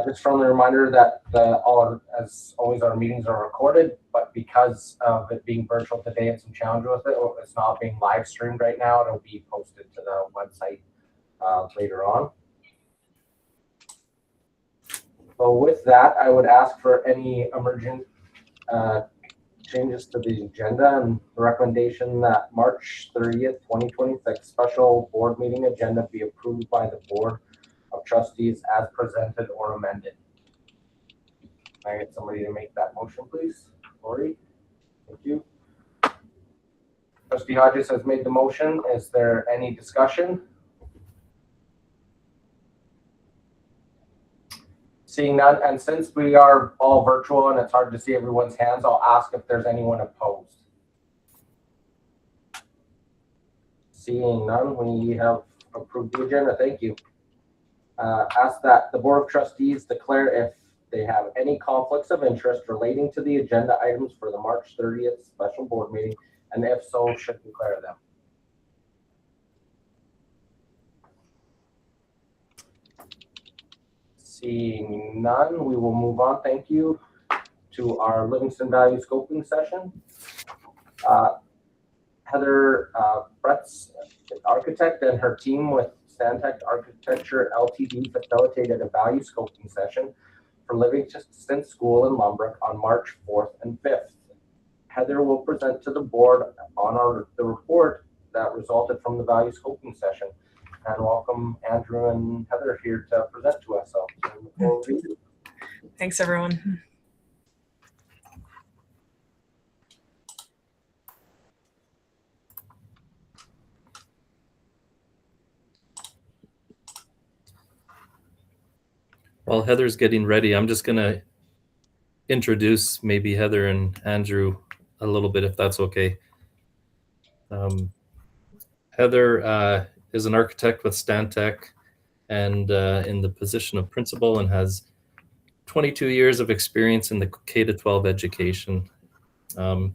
Just friendly reminder that as always, our meetings are recorded, but because of it being virtual today and some challenge with it, it's not being live streamed right now. It'll be posted to the website later on. So with that, I would ask for any emergent changes to the agenda, and the recommendation that March 30th, 2026 special board meeting agenda be approved by the Board of Trustees as presented or amended. Can I get somebody to make that motion, please? Lori, thank you. Trustee Hodges has made the motion. Is there any discussion? Seeing none, and since we are all virtual and it's hard to see everyone's hands, I'll ask if there's anyone opposed. Seeing none, we have approved the agenda. Thank you. Ask that the Board of Trustees declare if they have any conflicts of interest relating to the agenda items for the March 30th special board meeting, and if so, should declare them. Seeing none, we will move on. Thank you to our Livingstone Value Scoping session. Heather Brett's architect and her team with Stantec Architecture Ltd facilitated a value scoping session for Livingstone School in Lumbrook on March 4th and 5th. Heather will present to the board on the report that resulted from the value scoping session. And welcome Andrew and Heather here to present to us. So, thanks everyone. While Heather's getting ready, I'm just going to introduce maybe Heather and Andrew a little bit, if that's okay. Heather is an architect with Stantec and in the position of principal, and has 22 years of experience in the K-12 education. I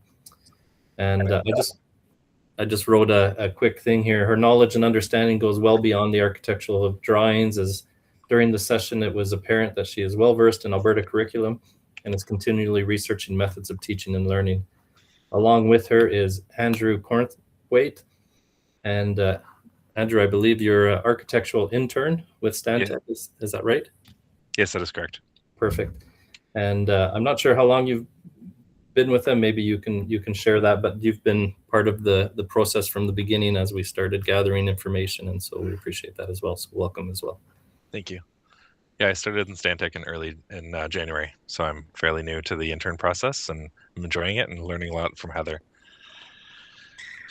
just wrote a quick thing here. Her knowledge and understanding goes well beyond the architectural drawings, as during the session it was apparent that she is well versed in Alberta curriculum and is continually researching methods of teaching and learning. Along with her is Andrew Cornthwaite. And Andrew, I believe you're an architectural intern with Stantec. Yeah. Is that right? Yes, that is correct. Perfect. And I'm not sure how long you've been with them. Maybe you can share that, but you've been part of the process from the beginning as we started gathering information, and so we appreciate that as well. So welcome as well. Thank you. Yeah, I started in Stantec in January, so I'm fairly new to the intern process, and I'm enjoying it and learning a lot from Heather.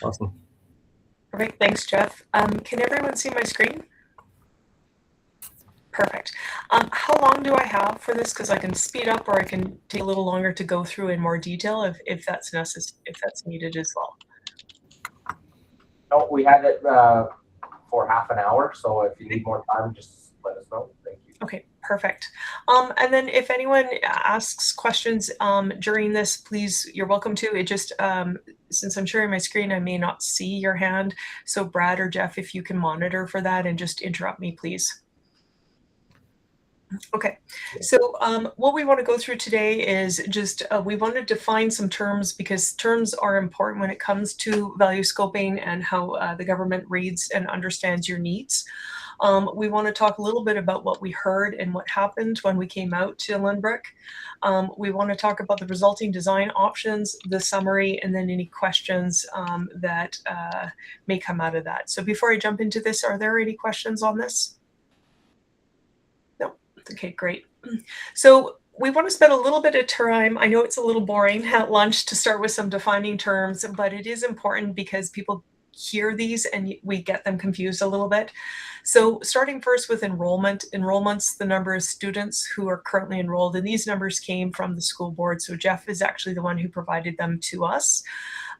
Awesome. Perfect. Thanks, Jeff. Can everyone see my screen? Perfect. How long do I have for this? Because I can speed up, or I can take a little longer to go through in more detail if that's necessary, if that's needed as well. No, we had it for half an hour, so if you need more time, just let us know. Thank you. Okay, perfect. And then if anyone asks questions during this, please, you're welcome to. It just, since I'm sharing my screen, I may not see your hand. So Brad or Jeff, if you can monitor for that and just interrupt me, please. Okay, so what we want to go through today is just we want to define some terms, because terms are important when it comes to value scoping and how the government reads and understands your needs. We want to talk a little bit about what we heard and what happened when we came out to Lynbrook. We want to talk about the resulting design options, the summary, and then any questions that may come out of that. So before I jump into this, are there any questions on this? No. Okay, great. So we want to spend a little bit of time. I know it's a little boring at lunch to start with some defining terms, but it is important because people hear these and we get them confused a little bit. So starting first with enrollment. Enrollment's the number of students who are currently enrolled, and these numbers came from the school board. So Jeff is actually the one who provided them to us.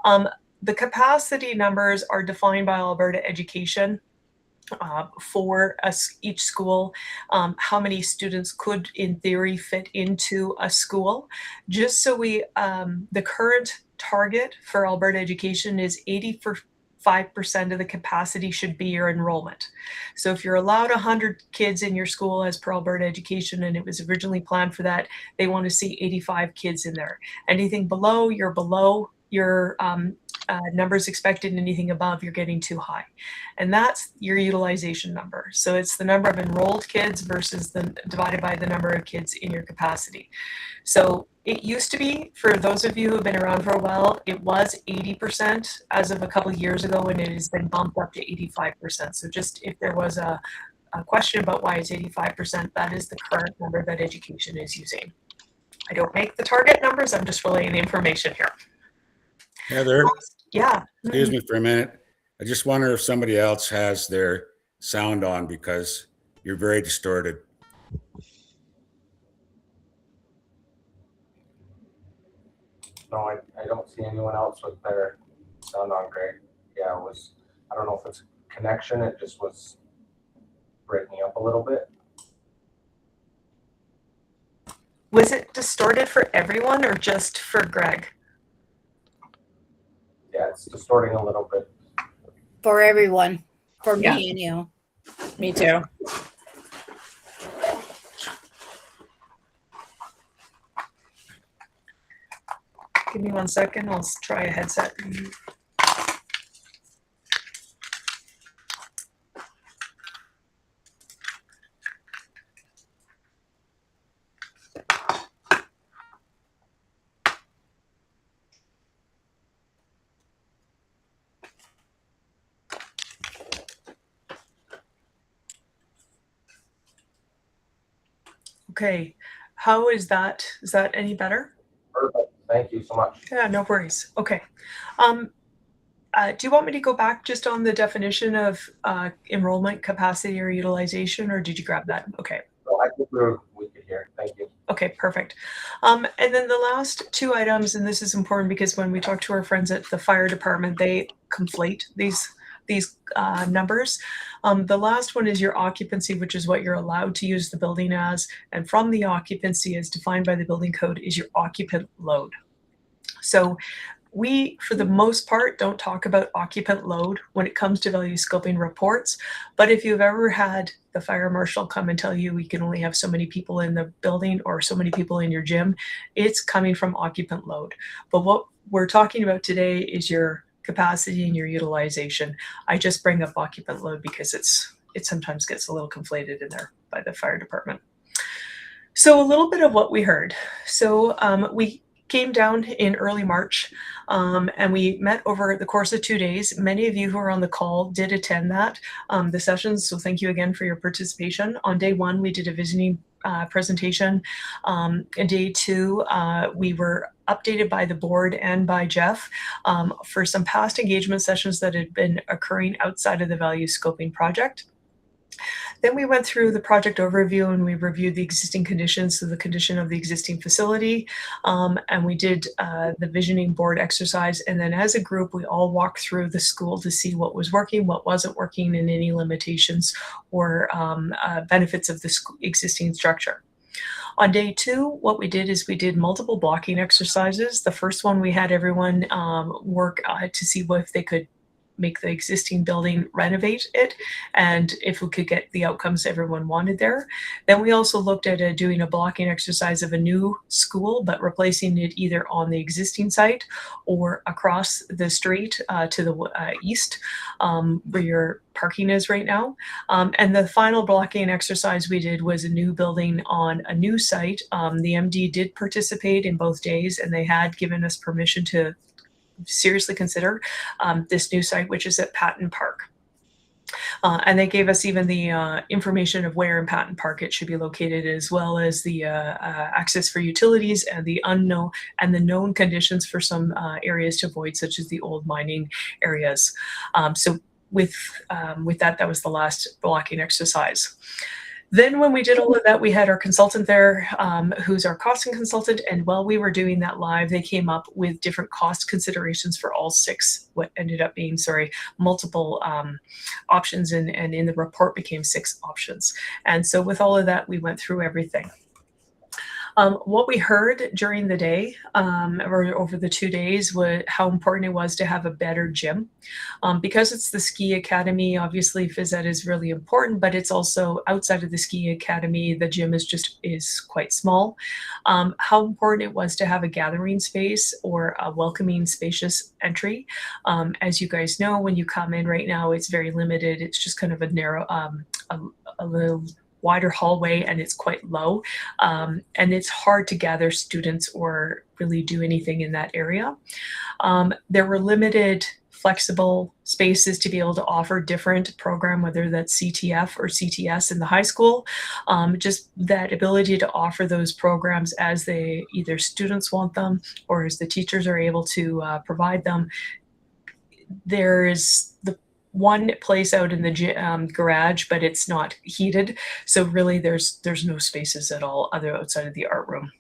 The capacity numbers are defined by Alberta Education. For each school, how many students could in theory fit into a school. Just so we, the current target for Alberta Education is 80% 5% of the capacity should be your enrollment. So if you're allowed 100 kids in your school as per Alberta Education, and it was originally planned for that, they want to see 85 kids in there. Anything below, you're below your numbers expected, and anything above, you're getting too high. And that's your utilization number. So it's the number of enrolled kids versus divided by the number of kids in your capacity. So it used to be, for those of you who have been around for a while, it was 80% as of a couple of years ago, and it has been bumped up to 85%. So just if there was a question about why it's 85%, that is the current number that education is using. I don't make the target numbers, I'm just relaying the information here. Heather, Yeah. excuse me for a minute. I just wonder if somebody else has their sound on because you're very distorted. No, I don't see anyone else with their sound on, Greg. Yeah, it was, I don't know if it's a connection, it just was breaking up a little bit. Was it distorted for everyone or just for Greg? Yeah, it's distorting a little bit. For everyone, for Yeah. me and you. Me too. Give me 1 second, I'll try a headset. Okay, how is that? Is that any better? Perfect. Thank you so much. Yeah, no worries. Okay. Do you want me to go back just on the definition of enrollment capacity or utilization, or did you grab that? Okay. So I think we could hear. Thank you. Okay, perfect. And then the last two items, and this is important because when we talk to our friends at the fire department, they conflate these numbers. The last one is your occupancy, which is what you're allowed to use the building as. And from the occupancy as defined by the building code is your occupant load. So we, for the most part, don't talk about occupant load when it comes to value scoping reports. But if you've ever had the fire marshal come and tell you we can only have so many people in the building or so many people in your gym, it's coming from occupant load. But what we're talking about today is your capacity and your utilization. I just bring up occupant load because it sometimes gets a little conflated in there by the fire department. So a little bit of what we heard. So we came down in early March and we met over the course of 2 days. Many of you who are on the call did attend the sessions, so thank you again for your participation. On day one, we did a visiting presentation. And day two, we were updated by the board and by Jeff for some past engagement sessions that had been occurring outside of the value scoping project. Then we went through the project overview and we reviewed the existing conditions, so the condition of the existing facility, and we did the visioning board exercise. And then as a group, we all walked through the school to see what was working, what wasn't working, and any limitations or benefits of the existing structure. On day two, what we did is we did multiple blocking exercises. The first one, we had everyone work to see if they could make the existing building, renovate it, and if we could get the outcomes everyone wanted there. Then we also looked at doing a blocking exercise of a new school, but replacing it either on the existing site or across the street to the east, where your parking is right now. And the final blocking exercise we did was a new building on a new site. The MD did participate in both days, and they had given us permission to seriously consider this new site, which is at Patton Park. And they gave us even the information of where in Patton Park it should be located, as well as the access for utilities and the unknown and the known conditions for some areas to avoid, such as the old mining areas. So with that was the last blocking exercise. Then when we did all of that, we had our consultant there, who's our costing consultant. And while we were doing that live, they came up with different cost considerations for all six, what ended up being, multiple options. And in the report became 6 options. And so with all of that, we went through everything. What we heard during the day or over the 2 days was how important it was to have a better gym. Because it's the ski academy, obviously phys ed is really important, but it's also outside of the ski academy, the gym is quite small. How important it was to have a gathering space or a welcoming, spacious entry. As you guys know, when you come in right now, it's very limited. It's just kind of a narrow, a little wider hallway, and it's quite low. And it's hard to gather students or really do anything in that area. There were limited flexible spaces to be able to offer different program, whether that's CTF or CTS in the high school. Just that ability to offer those programs as they either students want them or as the teachers are able to provide them. There's the one place out in the garage, but it's not heated. So really there's no spaces at all other outside of the art room.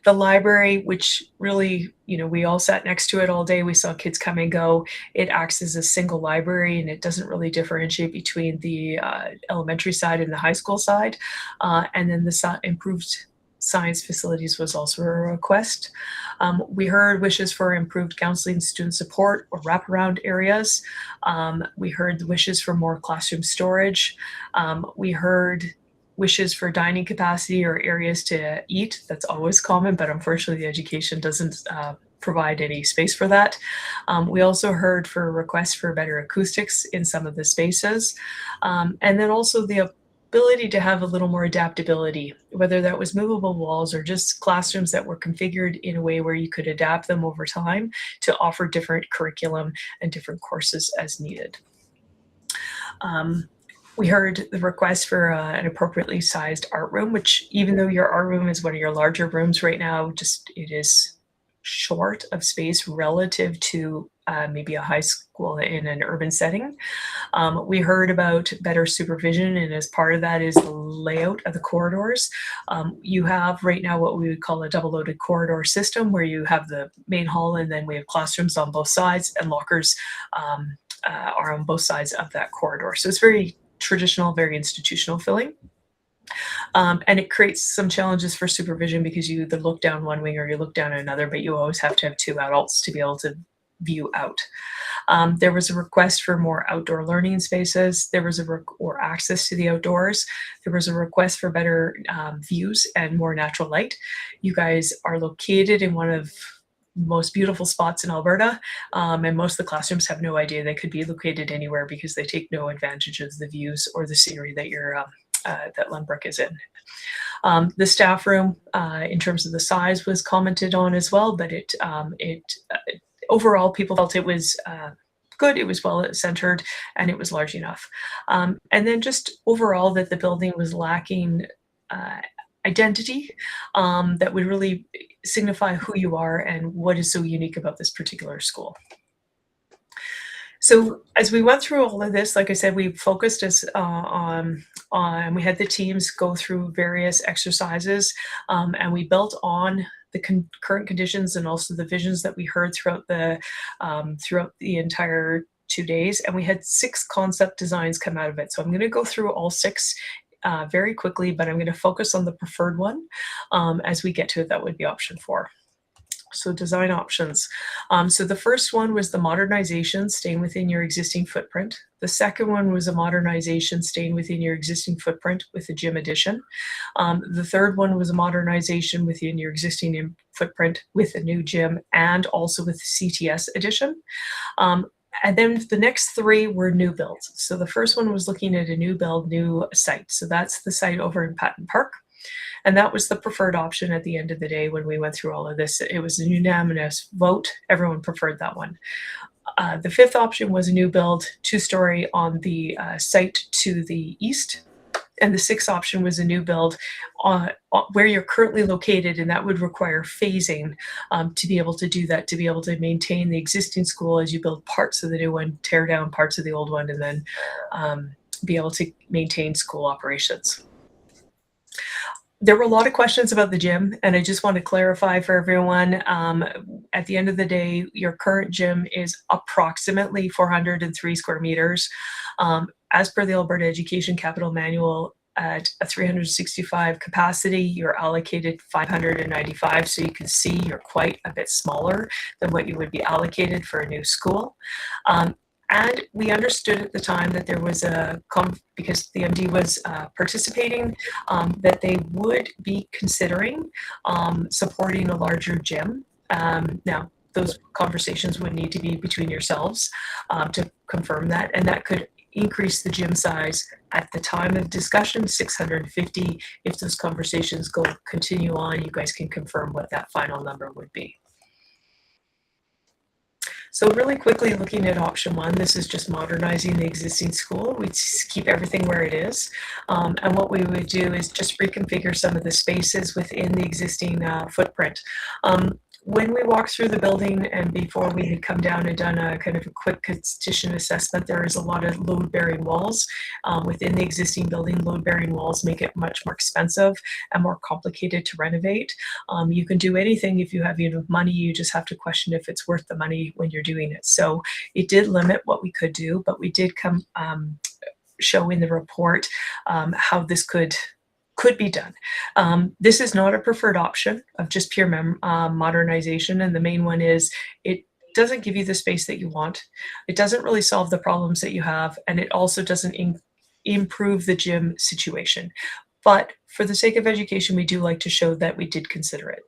The library, which really, we all sat next to it all day. We saw kids come and go. It acts as a single library, and it doesn't really differentiate between the elementary side and the high school side. And then the improved science facilities was also a request. We heard wishes for improved counseling, student support, or wraparound areas. We heard the wishes for more classroom storage. We heard wishes for dining capacity or areas to eat. That's always common, but unfortunately the education doesn't provide any space for that. We also heard for requests for better acoustics in some of the spaces. And then also the ability to have a little more adaptability, whether that was movable walls or just classrooms that were configured in a way where you could adapt them over time to offer different curriculum and different courses as needed. We heard the request for an appropriately sized art room, which even though your art room is one of your larger rooms right now, it is short of space relative to maybe a high school in an urban setting. We heard about better supervision, and as part of that is the layout of the corridors. You have right now what we would call a double loaded corridor system, where you have the main hall and then we have classrooms on both sides, and lockers are on both sides of that corridor. So it's very traditional, very institutional feeling. And it creates some challenges for supervision because you either look down one wing or you look down another, but you always have to have two adults to be able to view out. There was a request for more outdoor learning spaces. There was or access to the outdoors. There was a request for better views and more natural light. You guys are located in one of most beautiful spots in Alberta, and most of the classrooms have no idea they could be located anywhere because they take no advantage of the views or the scenery that that Lynbrook is in. The staff room, in terms of the size, was commented on as well, but overall people felt it was good, it was well centered, and it was large enough. And then just overall that the building was lacking identity that would really signify who you are and what is so unique about this particular school. So as we went through all of this, like I said, we focused on we had the teams go through various exercises, and we built on the current conditions and also the visions that we heard throughout the entire 2 days. And we had 6 concept designs come out of it. So I'm going to go through all 6 very quickly, but I'm going to focus on the preferred one as we get to it. That would be option 4. So design options. So the first one was the modernization, staying within your existing footprint. The second one was a modernization, staying within your existing footprint with a gym addition. The third one was a modernization within your existing footprint with a new gym and also with CTS addition. And then the next 3 were new builds. So the first one was looking at a new build, new site. So that's the site over in Patton Park. And that was the preferred option at the end of the day when we went through all of this. It was a unanimous vote. Everyone preferred that one. The 5th option was a new build, 2-story on the site to the east. And the 6th option was a new build where you're currently located, and that would require phasing to be able to do that, to be able to maintain the existing school as you build parts of the new one, tear down parts of the old one, and then be able to maintain school operations. There were a lot of questions about the gym, and I just want to clarify for everyone, at the end of the day, your current gym is approximately 403 square meters. As per the Alberta Education Capital Manual, at a 365 capacity, you're allocated 595. So you can see you're quite a bit smaller than what you would be allocated for a new school. And we understood at the time that there was because the MD was participating, that they would be considering supporting a larger gym. Now, those conversations would need to be between yourselves to confirm that, and that could increase the gym size at the time of discussion, 650. If those conversations continue on, you guys can confirm what that final number would be. So really quickly looking at option one, this is just modernizing the existing school. We keep everything where it is. And what we would do is just reconfigure some of the spaces within the existing footprint. When we walked through the building and before we had come down and done a kind of a quick condition assessment, there is a lot of load-bearing walls within the existing building. Load-bearing walls make it much more expensive and more complicated to renovate. You can do anything if you have enough money. You just have to question if it's worth the money when you're doing it. So it did limit what we could do, but we did show in the report how this could be done. This is not a preferred option of just pure modernization, and the main one is it doesn't give you the space that you want. It doesn't really solve the problems that you have, and it also doesn't improve the gym situation. But for the sake of education, we do like to show that we did consider it.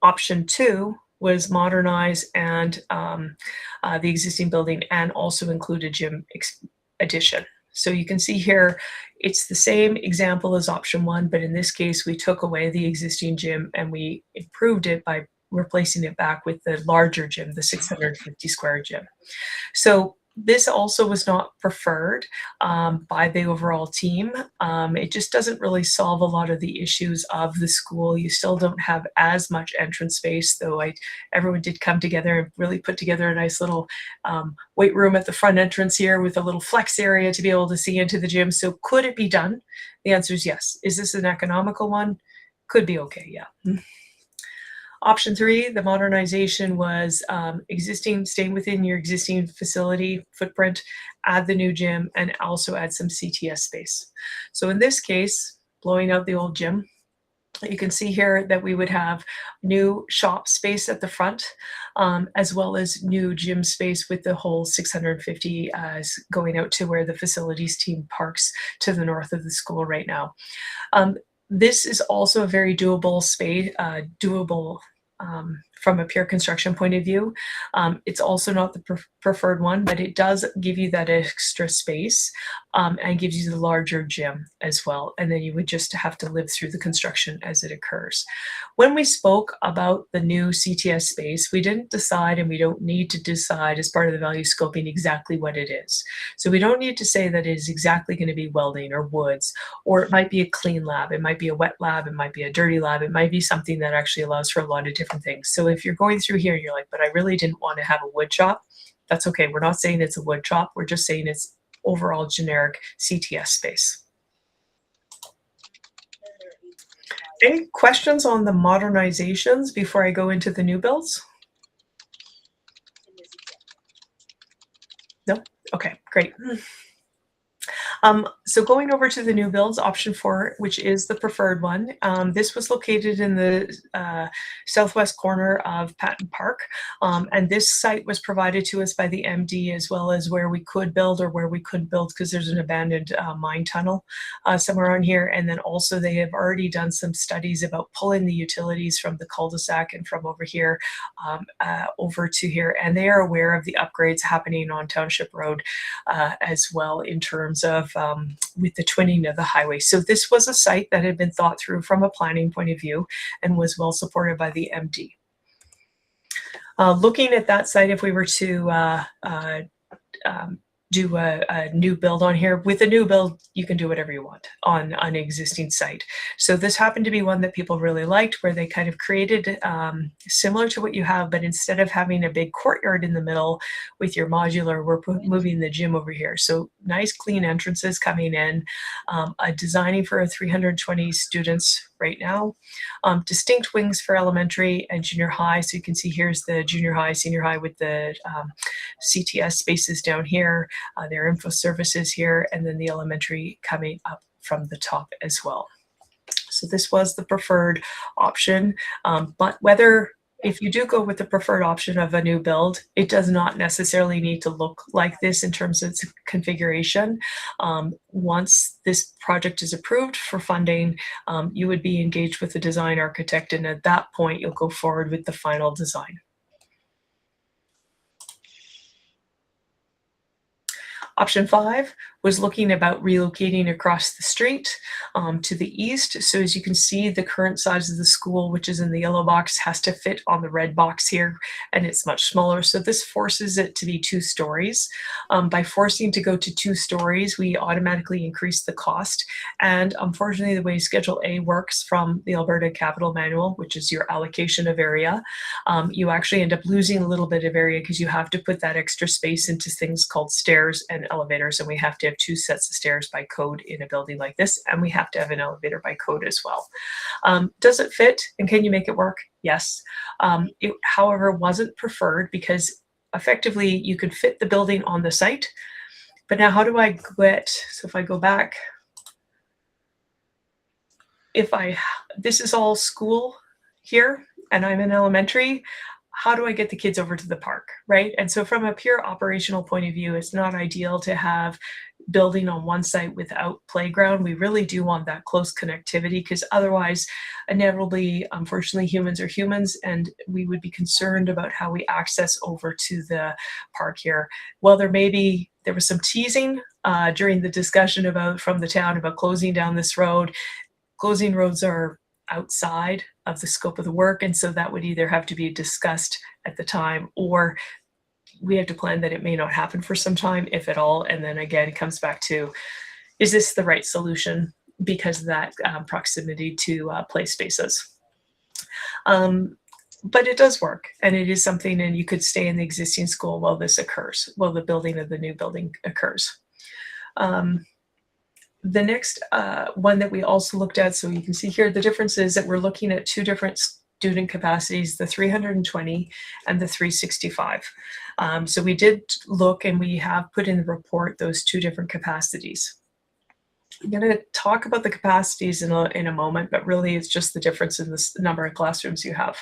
Option two was modernize and the existing building and also include a gym addition. So you can see here, it's the same example as option one, but in this case, we took away the existing gym and we improved it by replacing it back with the larger gym, the 650 square gym. So this also was not preferred by the overall team. It just doesn't really solve a lot of the issues of the school. You still don't have as much entrance space, though everyone did come together and really put together a nice little weight room at the front entrance here with a little flex area to be able to see into the gym. So could it be done? The answer is yes. Is this an economical one? Could be okay, yeah. Option three, the modernization was staying within your existing facility footprint, add the new gym, and also add some CTS space. So in this case, blowing out the old gym, you can see here that we would have new shop space at the front, as well as new gym space with the whole 650 going out to where the facilities team parks to the north of the school right now. This is also a very doable space, from a pure construction point of view. It's also not the preferred one, but it does give you that extra space and gives you the larger gym as well. And then you would just have to live through the construction as it occurs. When we spoke about the new CTS space, we didn't decide, and we don't need to decide as part of the value scoping exactly what it is. So we don't need to say that it is exactly going to be welding or woods, or it might be a clean lab, it might be a wet lab, it might be a dirty lab, it might be something that actually allows for a lot of different things. So if you're going through here and you're like, but I really didn't want to have a wood shop, that's okay. We're not saying it's a wood shop. We're just saying it's overall generic CTS space. Any questions on the modernizations before I go into the new builds? No? Okay, great. So going over to the new builds, option 4, which is the preferred one. This was located in the southwest corner of Patton Park. And this site was provided to us by the MD, as well as where we could build or where we couldn't build, because there's an abandoned mine tunnel somewhere on here. And then also they have already done some studies about pulling the utilities from the cul-de-sac and from over here over to here. And they are aware of the upgrades happening on Township Road as well, in terms of with the twinning of the highway. So this was a site that had been thought through from a planning point of view and was well supported by the MD. Looking at that site, if we were to do a new build on here, with a new build, you can do whatever you want on an existing site. So this happened to be one that people really liked, where they kind of created similar to what you have, but instead of having a big courtyard in the middle with your modular, we're moving the gym over here. So nice clean entrances coming in, designing for 320 students right now, distinct wings for elementary and junior high. So you can see here's the junior high, senior high with the CTS spaces down here. their info services here, and then the elementary coming up from the top as well. So this was the preferred option, but if you do go with the preferred option of a new build, it does not necessarily need to look like this in terms of its configuration. Once this project is approved for funding, you would be engaged with the design architect, and at that point, you'll go forward with the final design. Option 5 was looking about relocating across the street to the east. So as you can see, the current size of the school, which is in the yellow box, has to fit on the red box here, and it's much smaller. So this forces it to be 2 stories. By forcing to go to 2 stories, we automatically increase the cost. And unfortunately, the way Schedule A works from the Alberta Capital Manual, which is your allocation of area, you actually end up losing a little bit of area because you have to put that extra space into things called stairs and elevators, and we have to have 2 sets of stairs by code in a building like this, and we have to have an elevator by code as well. Does it fit, and can you make it work? Yes. It, however, wasn't preferred because effectively you could fit the building on the site, but now how do I get, so if I go back, this is all school here, and I'm in elementary, how do I get the kids over to the park, right? And so from a pure operational point of view, it's not ideal to have building on one site without playground. We really do want that close connectivity, because otherwise, inevitably, unfortunately, humans are humans, and we would be concerned about how we access over to the park here. Well, there was some teasing during the discussion from the town about closing down this road. Closing roads are outside of the scope of the work, and so that would either have to be discussed at the time, or we have to plan that it may not happen for some time, if at all. And then again, it comes back to, is this the right solution because of that proximity to play spaces? But it does work, and it is something, and you could stay in the existing school while this occurs, while the building of the new building occurs. The next one that we also looked at, so you can see here, the difference is that we're looking at 2 different student capacities, the 320 and the 365. So we did look, and we have put in the report those 2 different capacities. I'm going to talk about the capacities in a moment, but really it's just the difference in the number of classrooms you have.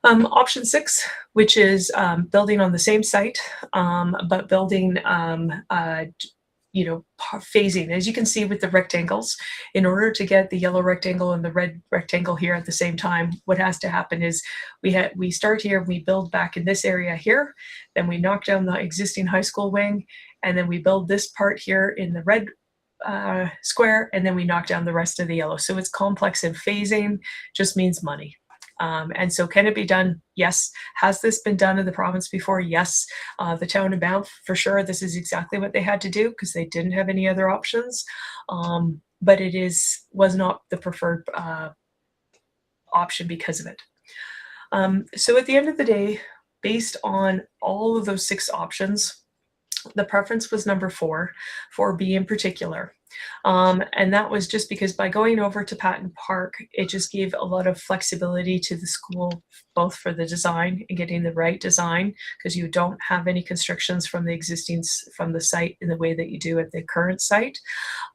Option 6, which is building on the same site, but building phasing. As you can see with the rectangles, in order to get the yellow rectangle and the red rectangle here at the same time, what has to happen is we start here, we build back in this area here, then we knock down the existing high school wing, and then we build this part here in the red square, and then we knock down the rest of the yellow. So it's complex, and phasing just means money. And so can it be done? Yes. Has this been done in the province before? Yes. The town of Banff, for sure, this is exactly what they had to do because they didn't have any other options. But it was not the preferred option because of it. So at the end of the day, based on all of those 6 options, the preference was number 4, 4B in particular. And that was just because by going over to Patton Park, it just gave a lot of flexibility to the school, both for the design and getting the right design, because you don't have any constrictions from the site in the way that you do at the current site.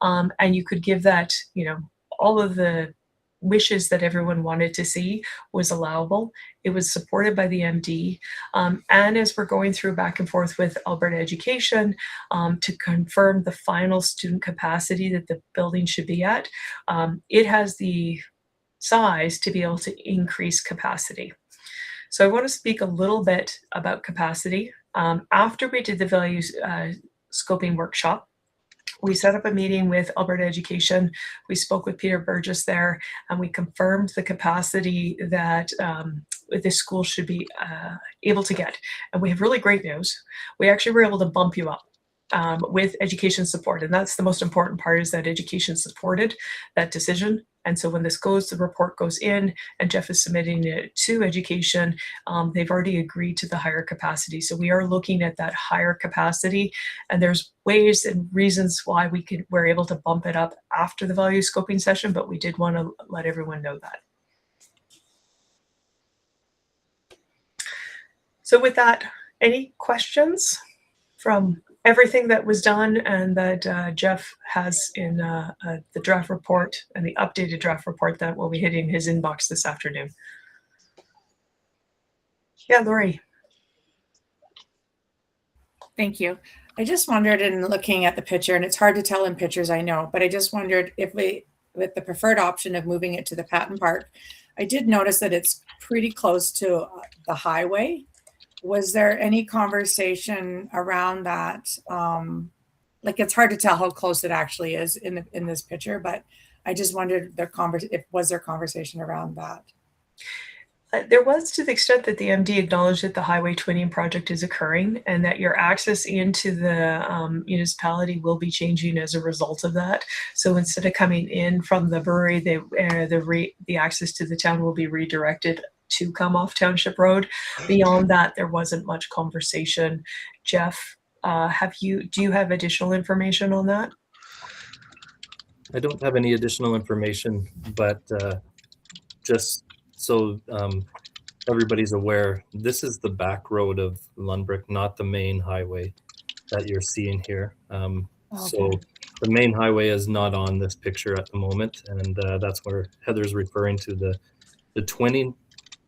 And you could give that, all of the wishes that everyone wanted to see was allowable. It was supported by the MD. And as we're going through back and forth with Alberta Education to confirm the final student capacity that the building should be at, it has the size to be able to increase capacity. So I want to speak a little bit about capacity. After we did the value scoping workshop, we set up a meeting with Alberta Education. We spoke with Peter Burgess there, and we confirmed the capacity that this school should be able to get. And we have really great news. We actually were able to bump you up with education support. And that's the most important part, is that education supported that decision. And so when the report goes in and Jeff is submitting it to education, they've already agreed to the higher capacity. So we are looking at that higher capacity, and there's ways and reasons why we're able to bump it up after the value scoping session, but we did want to let everyone know that. So with that, any questions from everything that was done and that Jeff has in the draft report and the updated draft report that will be hitting his inbox this afternoon. Yeah, Lori. Thank you. I just wondered, in looking at the picture, and it's hard to tell in pictures, I know, but I just wondered if we, with the preferred option of moving it to the Patton Park, I did notice that it's pretty close to the highway. Was there any conversation around that? Like, it's hard to tell how close it actually is in this picture, but I just wondered was there conversation around that? There was, to the extent that the MD acknowledged that the highway twinning project is occurring and that your access into the municipality will be changing as a result of that. So instead of coming in from the brewery, the access to the town will be redirected to come off Township Road. Beyond that, there wasn't much conversation. Jeff, do you have additional information on that? I don't have any additional information, but just so everybody's aware, this is the back road of Lundbrook, not the main highway that you're seeing here. So the main highway is not on this picture at the moment, and that's where Heather's referring to the twinning,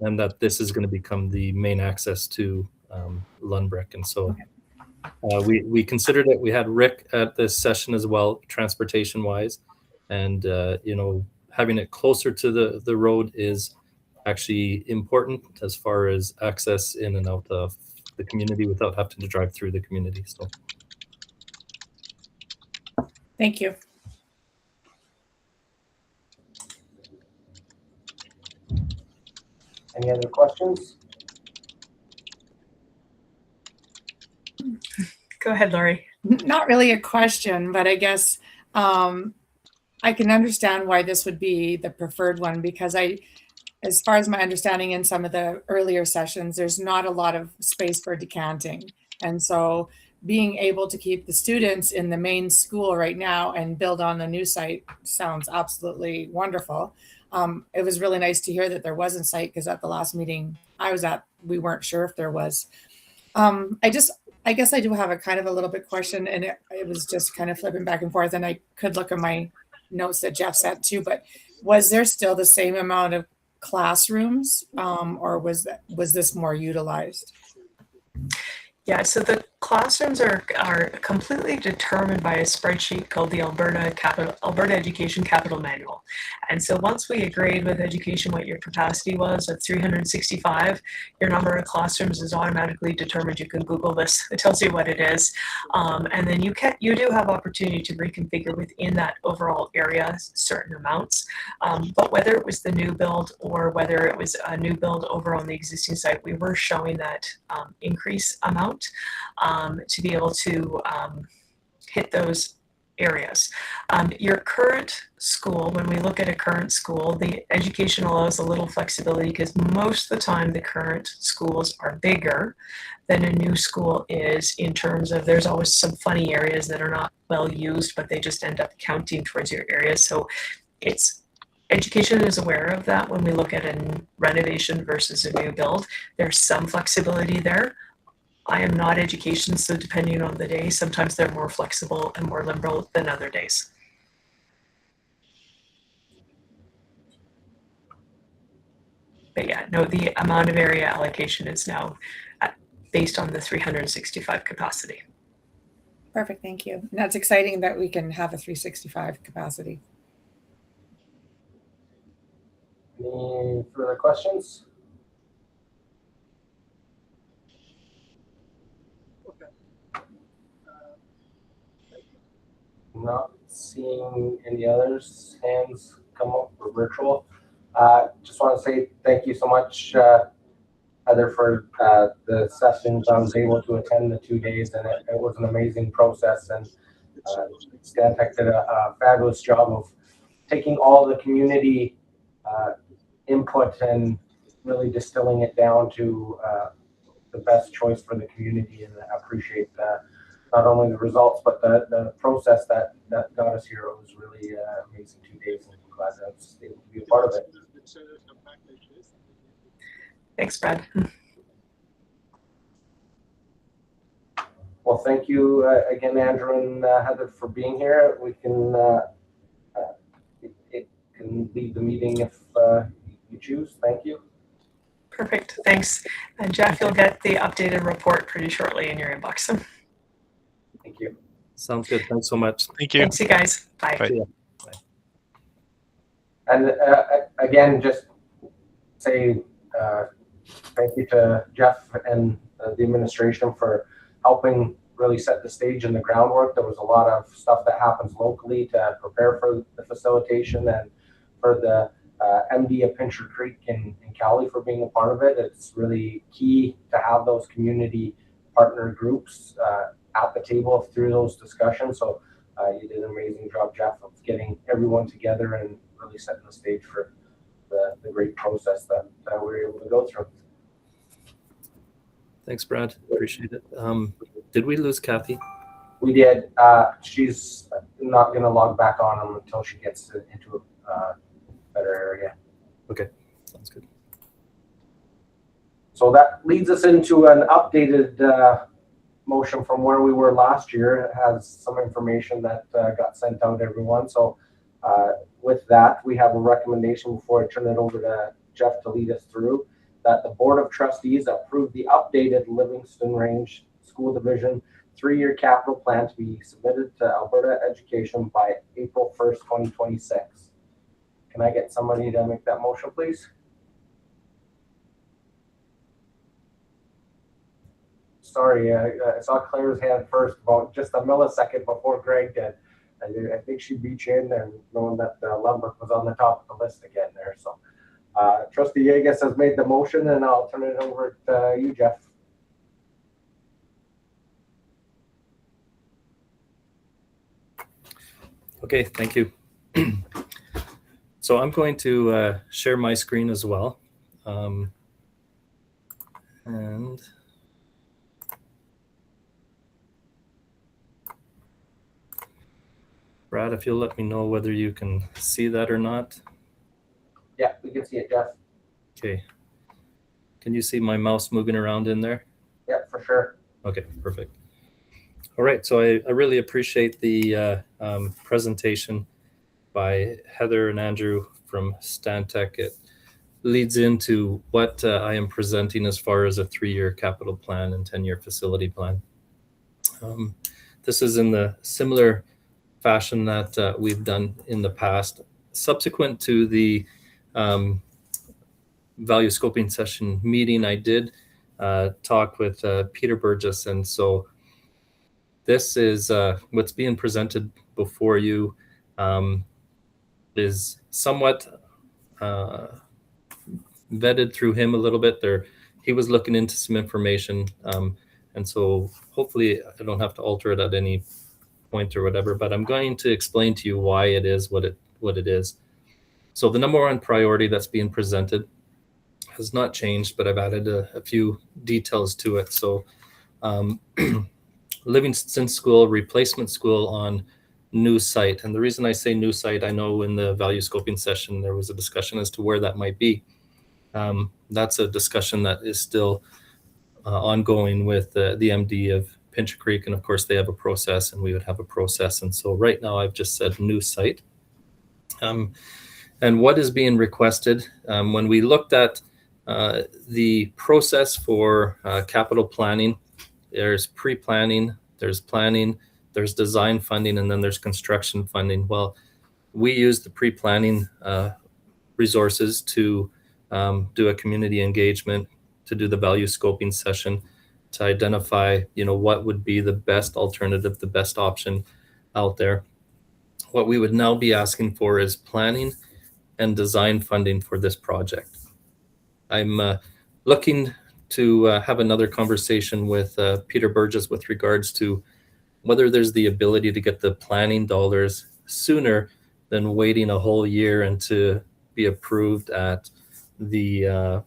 and that this is going to become the main access to Lundbrook. And so we considered it. We had Rick at this session as well, transportation wise, and having it closer to the road is actually important as far as access in and out of the community without having to drive through the community. So Thank you. Any other questions? Go ahead, Laurie. Not really a question, but I guess I can understand why this would be the preferred one, because as far as my understanding in some of the earlier sessions, there's not a lot of space for decanting. And so being able to keep the students in the main school right now and build on the new site sounds absolutely wonderful. It was really nice to hear that there wasn't site, because at the last meeting I was at, we weren't sure if there was. I guess I do have a kind of a little bit question, and it was just kind of flipping back and forth, and I could look at my notes that Jeff sent too, but was there still the same amount of classrooms, or was this more utilized? Yeah, so the classrooms are completely determined by a spreadsheet called the Alberta Education Capital Manual. And so once we agreed with education what your capacity was at 365, your number of classrooms is automatically determined. You can Google this; it tells you what it is, and then you do have opportunity to reconfigure within that overall area certain amounts. But whether it was the new build or whether it was a new build over on the existing site, we were showing that increase amount to be able to hit those areas. Your current school, when we look at a current school, the education allows a little flexibility, because most of the time the current schools are bigger than a new school is, in terms of there's always some funny areas that are not well used, but they just end up counting towards your area. So education is aware of that when we look at a renovation versus a new build. There's some flexibility there. I am not education, so depending on the day, sometimes they're more flexible and more liberal than other days. But yeah, no, the amount of area allocation is now based on the 365 capacity. Perfect, thank you. And that's exciting that we can have a 365 capacity. Any further questions? Not seeing any others hands come up for virtual. Just want to say thank you so much, Heather, for the sessions. I was able to attend the 2 days, and it was an amazing process. And Stantec did a fabulous job of taking all the community input and really distilling it down to the best choice for the community. And I appreciate not only the results, but the process that got us here. It was really amazing 2 days, and I'm glad that I was able to be a part of it. Thanks, Brad. Well, thank you again, Andrew and Heather, for being here. We can it can leave the meeting if you choose. Thank you. Perfect. Thanks. And Jeff, you'll get the updated report pretty shortly in your inbox. Thank you. Sounds good. Thanks so much. Thank you. Thanks, you guys. Bye. Bye. And again, just say thank you to Jeff and the administration for helping really set the stage and the groundwork. There was a lot of stuff that happens locally to prepare for the facilitation, and for the MD of Pincher Creek and Cowley for being a part of it. It's really key to have those community partner groups at the table through those discussions. So you did an amazing job, Jeff, of getting everyone together and really setting the stage for the great process that we were able to go through. Thanks, Brad. Appreciate it. Did we lose Kathy? We did. She's not going to log back on until she gets into a better area. Okay, sounds good. So that leads us into an updated motion from where we were last year. It has some information that got sent out to everyone. So with that, we have a recommendation before I turn it over to Jeff to lead us through, that the Board of Trustees approve the updated Livingstone Range School Division 3-year capital plan to be submitted to Alberta Education by April 1st, 2026. Can I get somebody to make that motion, please? Sorry, I saw Claire's hand first about just a millisecond before Greg did. I think she beat you in there, knowing that Lumber was on the top of the list again there. So Trustee Yegas has made the motion, and I'll turn it over to you, Jeff. Okay, thank you. So I'm going to share my screen as well. And Brad, if you'll let me know whether you can see that or not. Yeah, we can see it, Jeff. Okay. Can you see my mouse moving around in there? Yeah, for sure. Okay, perfect. All right, so I really appreciate the presentation by Heather and Andrew from Stantec. It leads into what I am presenting as far as a 3-year capital plan and 10-year facility plan. This is in the similar fashion that we've done in the past. Subsequent to the value scoping session meeting, I did talk with Peter Burgess, and so this is what's being presented before you is somewhat vetted through him a little bit there. He was looking into some information, and so hopefully I don't have to alter it at any point or whatever, but I'm going to explain to you why it is what it is. So the number one priority that's being presented has not changed, but I've added a few details to it. So Livingstone School, replacement school on new site. And the reason I say new site, I know in the value scoping session, there was a discussion as to where that might be. That's a discussion that is still ongoing with the MD of Pincher Creek. And of course they have a process, and we would have a process. And so right now I've just said new site. And what is being requested, when we looked at the process for capital planning, there's pre-planning, there's planning, there's design funding, and then there's construction funding. Well, we use the pre-planning resources to do a community engagement, to do the value scoping session, to identify, what would be the best alternative, the best option out there. What we would now be asking for is planning and design funding for this project. I'm looking to have another conversation with Peter Burgess with regards to whether there's the ability to get the planning dollars sooner than waiting a whole year and to be approved at the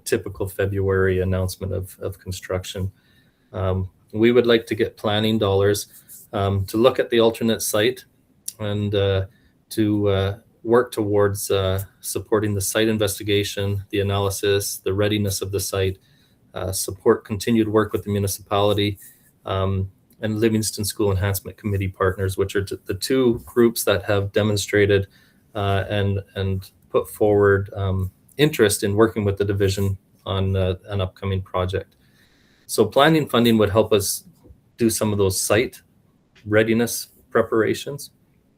typical February announcement of construction. We would like to get planning dollars to look at the alternate site and to work towards supporting the site investigation, the analysis, the readiness of the site, support continued work with the municipality, and Livingstone School Enhancement Committee partners, which are the two groups that have demonstrated and put forward interest in working with the division on an upcoming project. So planning funding would help us do some of those site readiness preparations,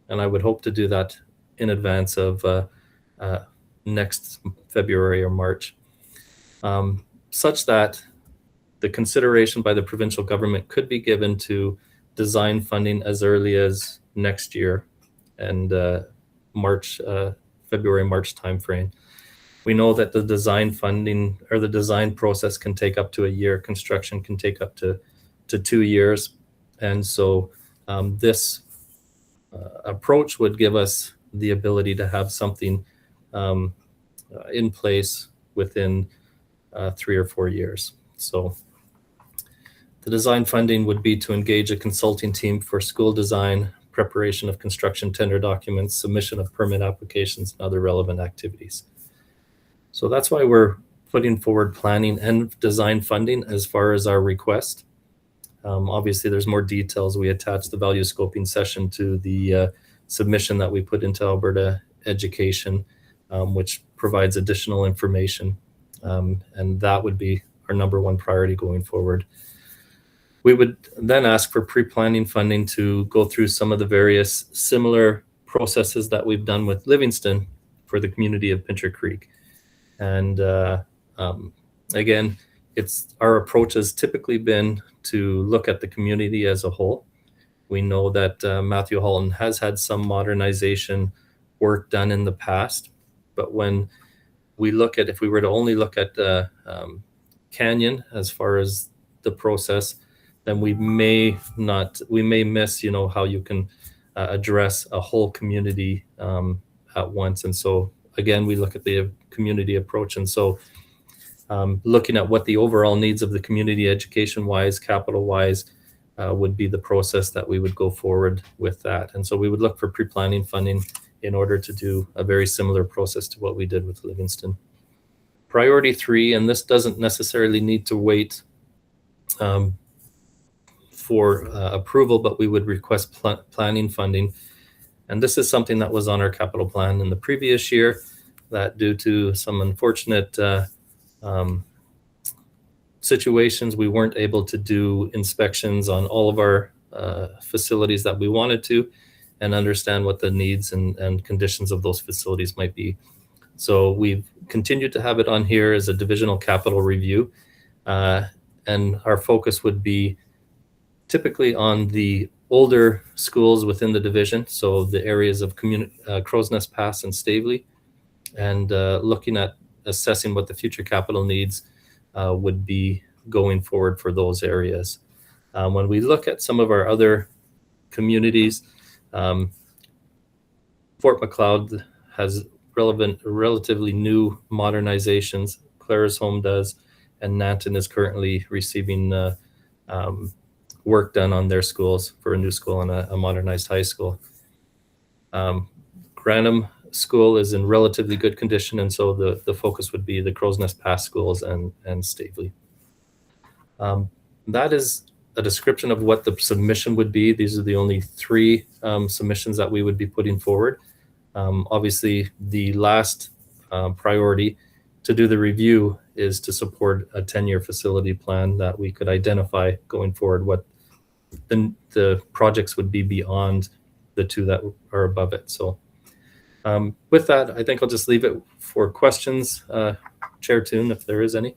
and I would hope to do that in advance of next February or March, such that the consideration by the provincial government could be given to design funding as early as next year and February, March timeframe. We know that the design funding or the design process can take up to a year. Construction can take up to 2 years. And so this approach would give us the ability to have something in place within 3 or 4 years. So the design funding would be to engage a consulting team for school design, preparation of construction tender documents, submission of permit applications, and other relevant activities. So that's why we're putting forward planning and design funding as far as our request. Obviously, there's more details. We attached the value scoping session to the submission that we put into Alberta Education, which provides additional information. And that would be our number one priority going forward. We would then ask for pre-planning funding to go through some of the various similar processes that we've done with Livingstone for the community of Pincher Creek. And again, our approach has typically been to look at the community as a whole. We know that Matthew Halton has had some modernization work done in the past, but when we if we were to only look at Canyon as far as the process, then we may miss, how you can address a whole community at once. And so again, we look at the community approach. And so looking at what the overall needs of the community education-wise, capital-wise, would be the process that we would go forward with that. And so we would look for pre-planning funding in order to do a very similar process to what we did with Livingstone. Priority 3, and this doesn't necessarily need to wait for approval, but we would request planning funding. And this is something that was on our capital plan in the previous year, that due to some unfortunate situations, we weren't able to do inspections on all of our facilities that we wanted to, and understand what the needs and conditions of those facilities might be. So we've continued to have it on here as a divisional capital review. And our focus would be typically on the older schools within the division, so the areas of Crow's Nest Pass and Stavely, and looking at assessing what the future capital needs would be going forward for those areas. When we look at some of our other communities, Fort Macleod has relatively new modernizations. Claresholm does, and Nanton is currently receiving work done on their schools for a new school and a modernized high school. Grantham School is in relatively good condition, and so the focus would be the Crow's Nest Pass schools and Stavely. That is a description of what the submission would be. These are the only 3 submissions that we would be putting forward. Obviously, the last priority to do the review is to support a 10-year facility plan that we could identify going forward what the projects would be beyond the 2 that are above it. So with that, I think I'll just leave it for questions, Chair Toon, if there is any.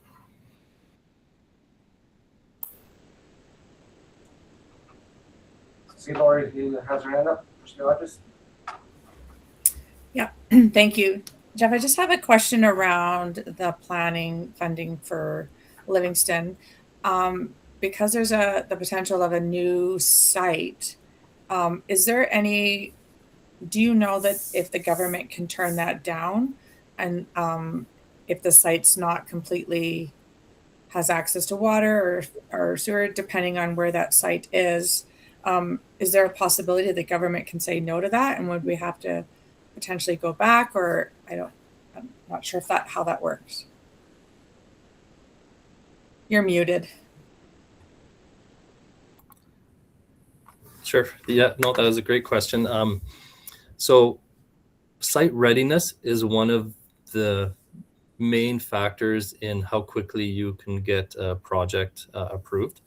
See Lori has her hand up. Yeah, thank you. Jeff, I just have a question around the planning funding for Livingstone. Because there's the potential of a new site, is there any, do you know that if the government can turn that down, and if the site's not completely has access to water or sewer, depending on where that site is there a possibility the government can say no to that, and would we have to potentially go back, or I'm not sure how that works. You're muted. Sure. Yeah, no, that was a great question. So site readiness is one of the main factors in how quickly you can get a project approved.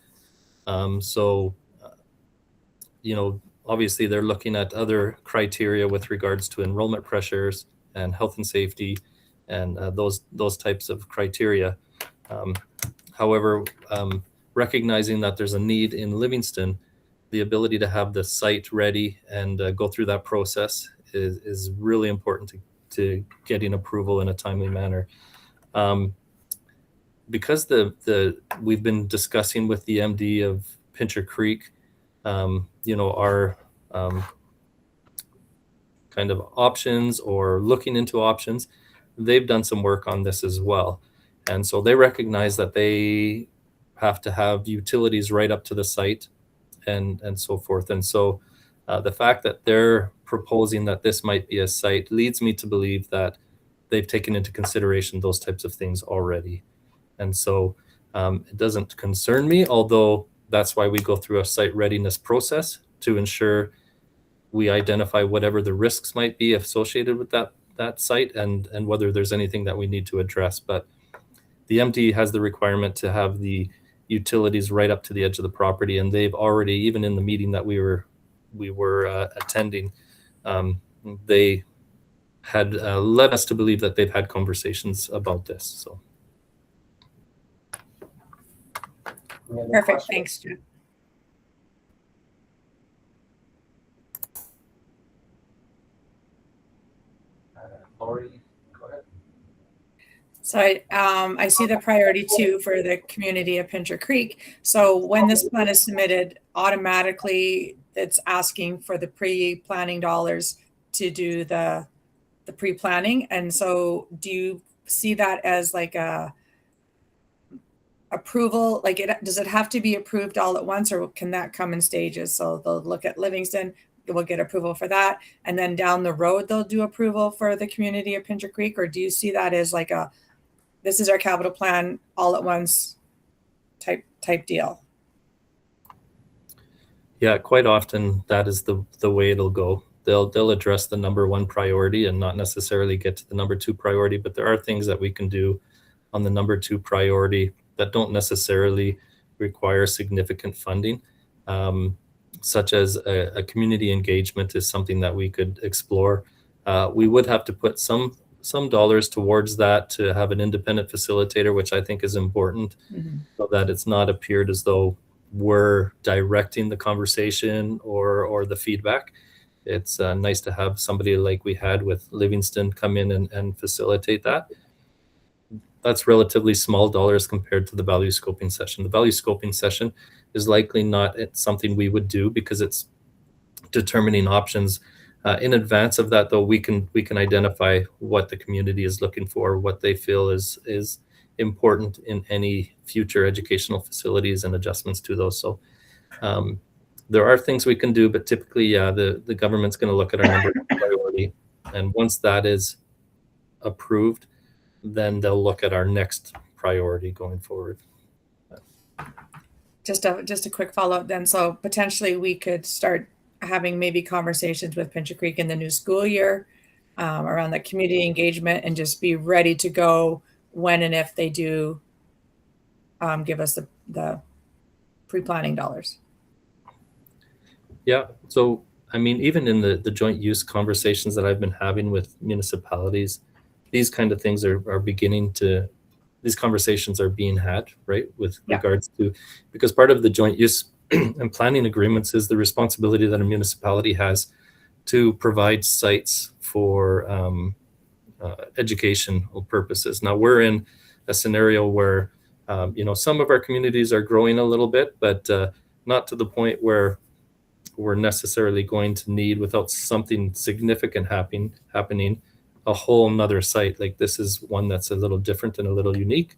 So, obviously they're looking at other criteria with regards to enrollment pressures and health and safety and those types of criteria. However, recognizing that there's a need in Livingstone, the ability to have the site ready and go through that process is really important to getting approval in a timely manner. Because we've been discussing with the MD of Pincher Creek, our kind of options or looking into options, they've done some work on this as well. And so they recognize that they have to have utilities right up to the site and so forth. And so the fact that they're proposing that this might be a site leads me to believe that they've taken into consideration those types of things already. And so it doesn't concern me, although that's why we go through a site readiness process to ensure we identify whatever the risks might be associated with that site and whether there's anything that we need to address. But the MD has the requirement to have the utilities right up to the edge of the property, and they've already, even in the meeting that we were attending, they had led us to believe that they've had conversations about this. So. Perfect. Thanks, Jeff. Lori, go ahead. So I see the priority 2 for the community of Pincher Creek. So when this plan is submitted, automatically it's asking for the pre-planning dollars to do the pre-planning. And so do you see that as like a approval? Like does it have to be approved all at once, or can that come in stages? So they'll look at Livingstone, we'll get approval for that, and then down the road they'll do approval for the community of Pincher Creek? Or do you see that as like this is our capital plan all at once type deal? Yeah, quite often that is the way it'll go. They'll address the number 1 priority and not necessarily get to the number 2 priority, but there are things that we can do on the number 2 priority that don't necessarily require significant funding, such as a community engagement is something that we could explore. We would have to put some dollars towards that to have an independent facilitator, which I think is important, so that it's not appeared as though we're directing the conversation or the feedback. It's nice to have somebody like we had with Livingstone come in and facilitate that. That's relatively small dollars compared to the value scoping session. The value scoping session is likely not something we would do because it's determining options. In advance of that, though, we can identify what the community is looking for, what they feel is important in any future educational facilities and adjustments to those. So there are things we can do, but typically, the government's going to look at our number 1 priority, and once that is approved, then they'll look at our next priority going forward. Just a quick follow-up then. So potentially we could start having maybe conversations with Pincher Creek in the new school year around the community engagement, and just be ready to go when and if they do give us the pre-planning dollars. Yeah. So, I mean, even in the joint use conversations that I've been having with municipalities, these kind of things are beginning to, these conversations are being had, right, with regards to, because part of the joint use and planning agreements is the responsibility that a municipality has to provide sites for educational purposes. Now, we're in a scenario where, some of our communities are growing a little bit, but not to the point where we're necessarily going to need, without something significant happening, a whole nother site. Like, this is one that's a little different and a little unique.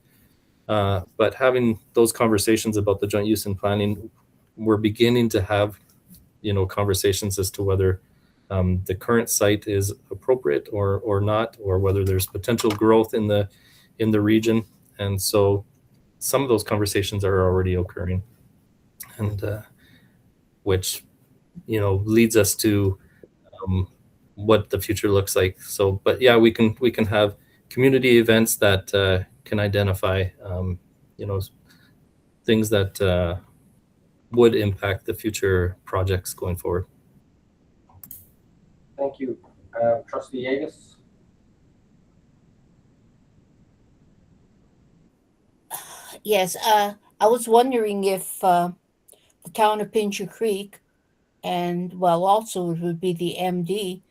But having those conversations about the joint use and planning, we're beginning to have, conversations as to whether the current site is appropriate or not, or whether there's potential growth in the region. And so some of those conversations are already occurring, and which leads us to what the future looks like. So, but yeah, we can have community events that can identify, things that would impact the future projects going forward. Thank you. Trustee Yeagus? Yes, I was wondering if the town of Pincher Creek and well, also it would be the MD,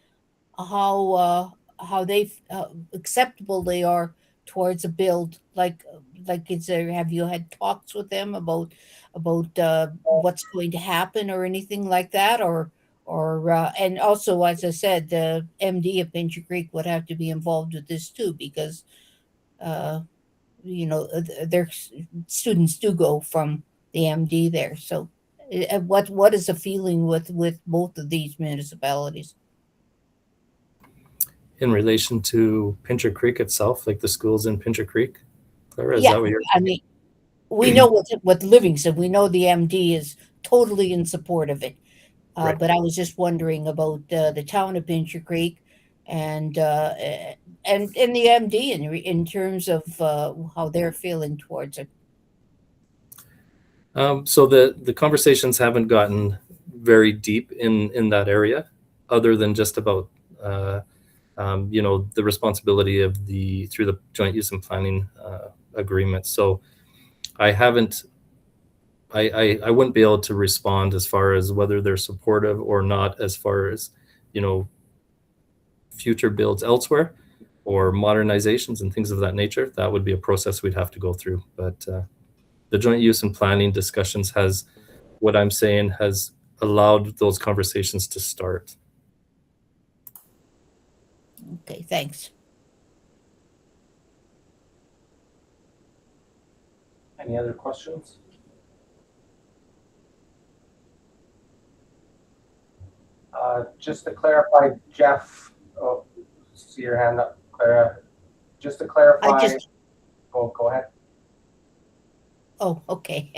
how they acceptable they are towards a build. Like is there, have you had talks with them about what's going to happen or anything like that, or and also, as I said, the MD of Pincher Creek would have to be involved with this too, because uh, their students do go from the MD there. So, what is the feeling with both of these municipalities? In relation to Pincher Creek itself, like the schools in Pincher Creek, Clara, is Yeah, that what you're? I mean, we know what Livingston. We know the MD is totally in support of it. Right. But I was just wondering about the town of Pincher Creek and and the MD in terms of how they're feeling towards it. So the conversations haven't gotten very deep in that area, other than just about the responsibility of through the joint use and planning agreement. So I haven't. I wouldn't be able to respond as far as whether they're supportive or not, as far as future builds elsewhere or modernizations and things of that nature. That would be a process we'd have to go through. But the joint use and planning discussions has allowed those conversations to start. Okay, thanks. Any other questions? Just to clarify, Jeff, see your hand up, Clara. Just to clarify, go ahead. Oh, okay.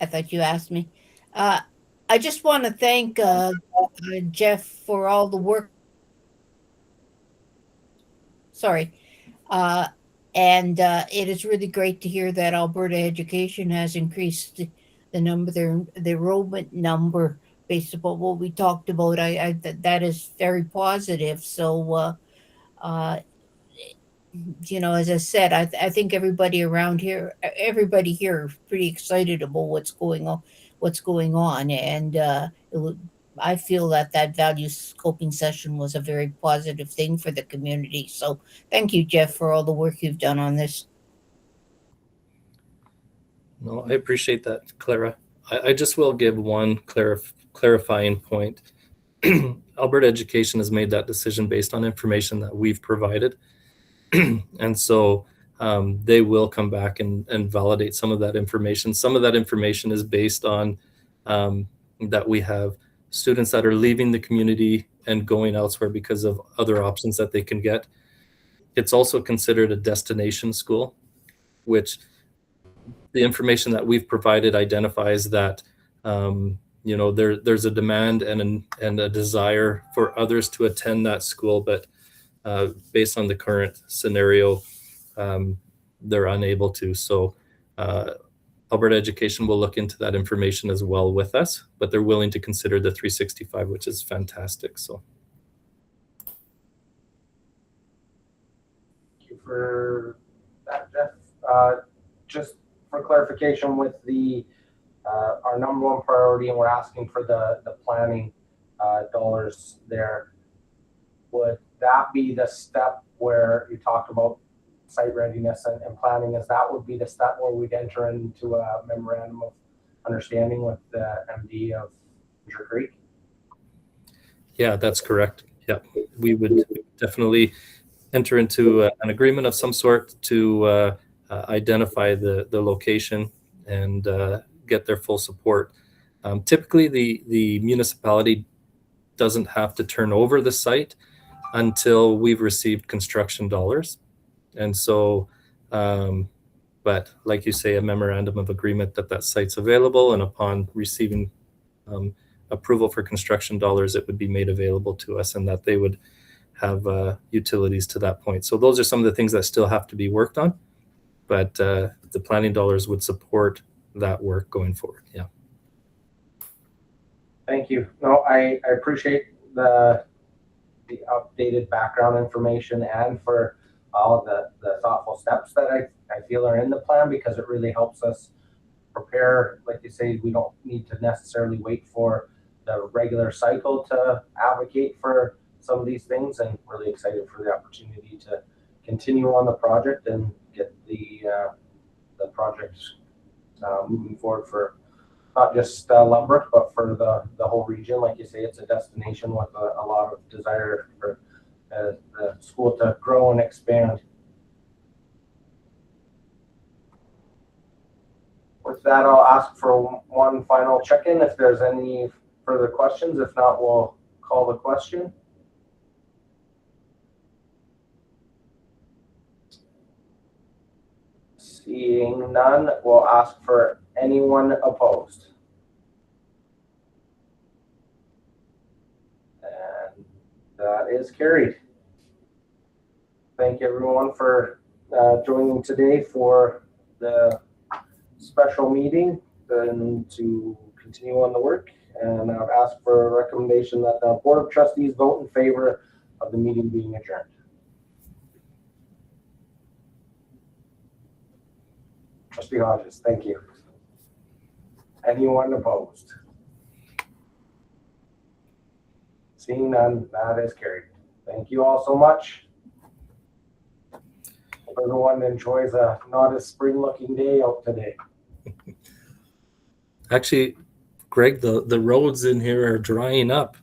I thought you asked me. I just want to thank Jeff for all the work. Sorry. And it is really great to hear that Alberta Education has increased the enrollment number based upon what we talked about. That is very positive. So, as I said, I think everybody here is pretty excited about what's going on, and I feel that value scoping session was a very positive thing for the community. So thank you, Jeff, for all the work you've done on this. No, I appreciate that, Clara. I just will give one clarifying point. Alberta Education has made that decision based on information that we've provided. And so they will come back and validate some of that information. Some of that information is based on that we have students that are leaving the community and going elsewhere because of other options that they can get. It's also considered a destination school, which the information that we've provided identifies that there's a demand and a desire for others to attend that school, but based on the current scenario, they're unable to. So Alberta Education will look into that information as well with us, but they're willing to consider the 365, which is fantastic. So Thank you for that, Jeff. Just for clarification, with our number one priority, and we're asking for the planning dollars there, would that be the step where you talked about site readiness and planning? Is that would be the step where we'd enter into a memorandum of understanding with the MD of Pincher Creek? Yeah, that's correct. Yeah, we would definitely enter into an agreement of some sort to identify the location and get their full support. Typically, the municipality doesn't have to turn over the site until we've received construction dollars. And so, but like you say, a memorandum of agreement that site's available, and upon receiving approval for construction dollars, it would be made available to us, and that they would have utilities to that point. So those are some of the things that still have to be worked on, but the planning dollars would support that work going forward. Yeah. Thank you. No, I appreciate the updated background information and for all of the thoughtful steps that I feel are in the plan, because it really helps us prepare. Like you say, we don't need to necessarily wait for the regular cycle to advocate for some of these things, and really excited for the opportunity to continue on the project and get the project moving forward for not just Lumbrook, but for the whole region. Like you say, it's a destination with a lot of desire for the school to grow and expand. With that, I'll ask for one final check-in if there's any further questions. If not, we'll call the question. Seeing none, we'll ask for anyone opposed. And that is carried. Thank everyone for joining today for the special meeting and to continue on the work. And I've asked for a recommendation that the Board of Trustees vote in favor of the meeting being adjourned. Trustee Hodges, thank you. Anyone opposed? Seeing none, that is carried. Thank you all so much. Hope everyone enjoys a not as spring looking day out today. Actually, Greg, the roads in here are drying up.